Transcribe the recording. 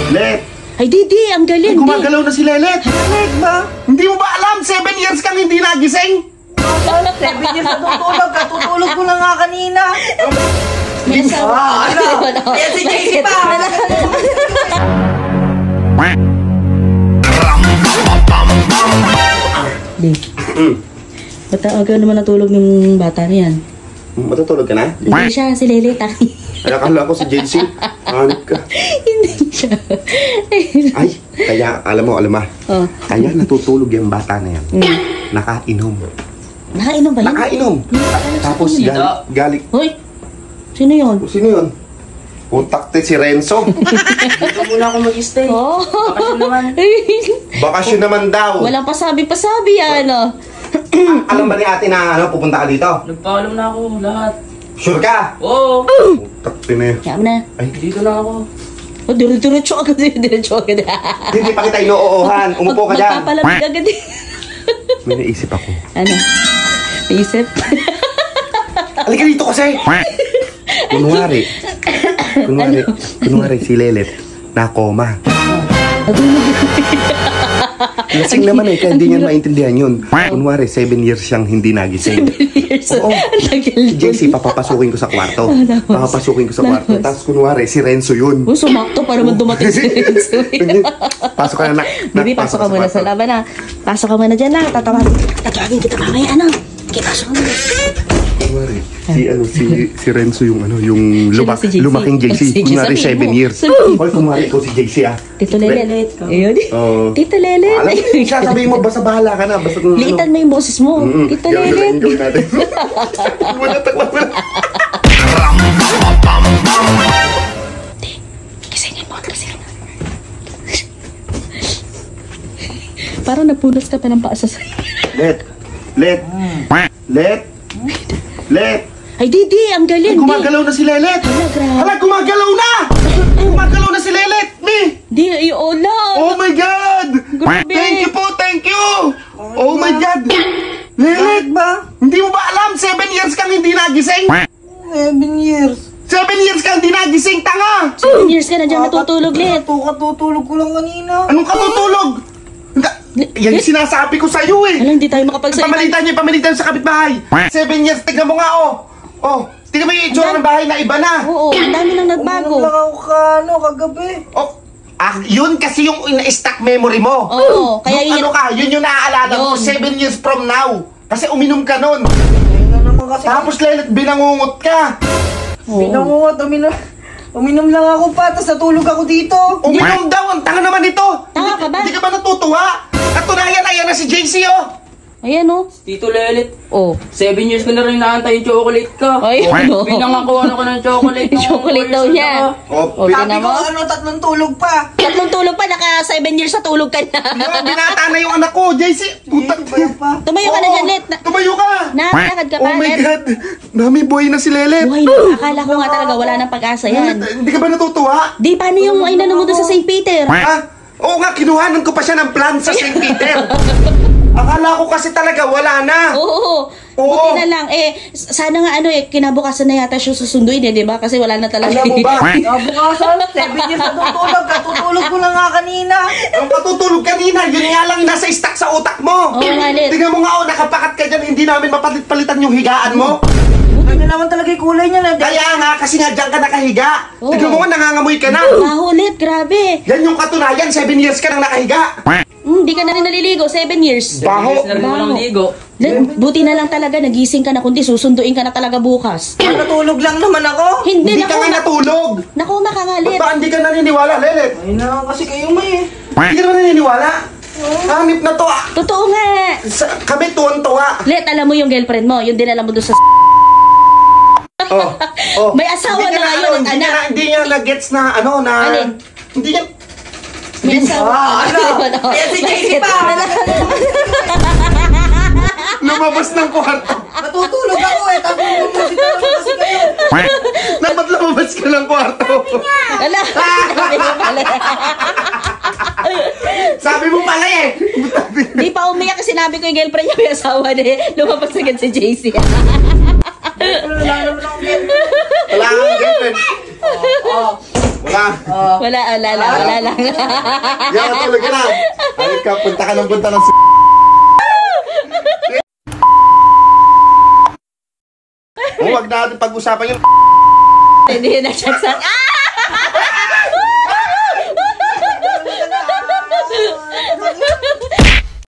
Let! Ay, Didi, ang galing. Ay, gumagalaw na si Lelet. Lelet ba? Hindi mo ba alam? 7 years kang hindi nagising? 7 years na tutulog ka. Tutulog ko lang nga kanina. May asawa. Kaya si JC pa. Di. Ba't aga naman natulog ng bata niyan? Matutulog ka na? Hindi siya, si Lelet. Ay, akala ko si JC. Hanip ka. Hindi siya. Ay, kaya, alam mo, Oh. kaya natutulog yung bata na yan. Nakainom. Nakainom ba yun? Nakainom. Tapos galing. Hoy, sino yun? Sino yun? Utakte si Renzo. Dito muna ako mag-stay. Oh. Bakasyon naman. Bakasyon naman daw. Walang pasabi-pasabi, ano? Alam ba ni ate na pupunta ka dito? Nagpaalam na ako lahat. Sure ka? Oo. Utakte na yun. Kaya mo na. Ay, Dito na ako. O, diretso agad. Diretso agad. hindi pa kita inuuhan. Umupo ka dyan. Magpapalamig agad. May naisip ako. Ano? Naisip? Halika dito kasi. Kunwari si Lelet na coma. Lasing naman kaya hindi niya maintindihan yun. Kunwari 7 years siyang hindi nagising. 7 years. Oo. Si JC, papapasukin ko sa kwarto. Tapos kunwari si Renzo yun. Oh, sumakto para man dumating si Renzo. Pasok ka na. Bibi, pasok ka muna sa laban na. Pasok ka muna dyan na. Tatawagin kita mamaya, ano? Okay, pasok ka muna. Kunwari, si Renzo yung Si JC. lumaking JC. Sige, Kunwari sabihin 7 mo. years. Hoy, kunwari ikaw si JC ah. Tito Lelet. Ayun eh. Tito Lelet. Alam mo, sasabihin mo, basta bahala ka na. Basta Liitan mo yung boses mo. Tito Lelet. Gawin natin. Takwan mo na. Kisingin mo. Parang napunas ka pa ng paa sa sayo. Let. Ay, Didi, ang galing. Ay, gumagalaw na si Lelet. Hala, gumagalaw na! Gumagalaw na si Lelet, Mi! Di, ay, ola. Oh my God! Grabe. Thank you! Oh my God! Lelet ba? Hindi mo ba alam? 7 years kang hindi nagising? 7 years. 7 years kang hindi nagising, tanga! 7 years ka na dyan natutulog, Let. Katutulog ko lang kanina. Anong katutulog? Yan yung sinasabi ko sa'yo eh! Alam, hindi tayo makapagsalita. Pamalitan sa kapitbahay! 7 years, tignan mo nga oh! Oh, tignan mo yung itsura ng bahay na iba na! Oo, ang dami nang nagbago. Uminom lang ako kagabi. Oh, yun kasi yung in-stack memory mo! Oo, kaya yung yun yung naaalala mo 7 years from now! Kasi uminom ka nun! Ayun na naman kasi. Tapos Lelet, binangungot ka! Binangungot, uminom lang ako pa, tapos natulog ako dito. Uminom daw! Ang tanga naman ito! Tanga ka ba? Hindi ka ba natutuwa? Katunayan, ayan na si JC oh! Ayan, oh. Tito Lelet, Oh. 7 years ko na rin naantay yung chocolate ka. Ay, ano? Pinangakuha ko ng chocolate. Chocolate daw niya. Oh, Sabi ko, 3 tulog pa. 3 tulog pa, naka 7 years sa tulog ka na. binata na yung anak ko, JC! Putak pa. Tumayo ka na dyan, Let. Tumayo ka! Nakakakad ka pa, Oh my Let. God! Nami boy na si Lelet! Buhay na. Akala ko nga talaga wala nang pag-asa yan. Hindi ka ba natutuwa? Di, paano yung inano mo doon sa St. Peter? Ha? Oo nga, kinuhanan ko pa siya ng plan sa St. Peter. Akala ko kasi talaga wala na. Oo. Buti na lang. Sana nga kinabukasan na yata siya susunduin di ba? Kasi wala na talaga. Alam mo ba? Nabukasan, 7 years na tutulog. Katutulog ko lang nga kanina. Ang patutulog kanina, yun nga lang nasa stack sa utak mo. Oo nga, Let. Tingnan mo nga, nakapakat ka dyan, hindi namin mapalit-palitan yung higaan mo. Buti na naman talaga yung kulay niya. Kaya nga, kasi nga dyan ka nakahiga. Oo. Tingnan mo nga, nangangamoy ka na. Baho, Let. Grabe. Yan yung katunayan, 7 years ka nang nakahiga. Di ka na rin naliligo. 7 years. Baho. Baho. Let, buti na lang talaga nagising ka na, kundi susunduin ka na talaga bukas. Natulog lang naman ako. Hindi ka nga natulog. Nakuma ka nga, Let. Ba't ba hindi ka naniniwala, Lelet? Ayun na kasi kayo may Hindi ka naman naniniwala? Hanip na to ah. Totoo nga. Kami tuwan-tuwa. Let, alam mo yung girlfriend mo, yung dinala mo doon sa Oh. May asawa Hindi na niya ngayon at anak. Hindi niya na-gets na Alin? Hindi niya... May asawa. Kaya si JC pa. Lumabas ng kwarto. Natutulog ako tapos pumusita naman kasi kayo. Dapat lumabas ka ng kwarto. Ala. Sabi mo pala eh. Di pa umiyak kasi sinabi ko yung girlfriend niya may asawa na lumabas agad si JC. Wala naman akong girlfriend. Wala kang girlfriend. Oo. Wala Wala. Wala lang. Yan, matulog ka na. Ay ka, punta ka ng punta ng Huwag natin pag-usapan yun. Hindi na siya.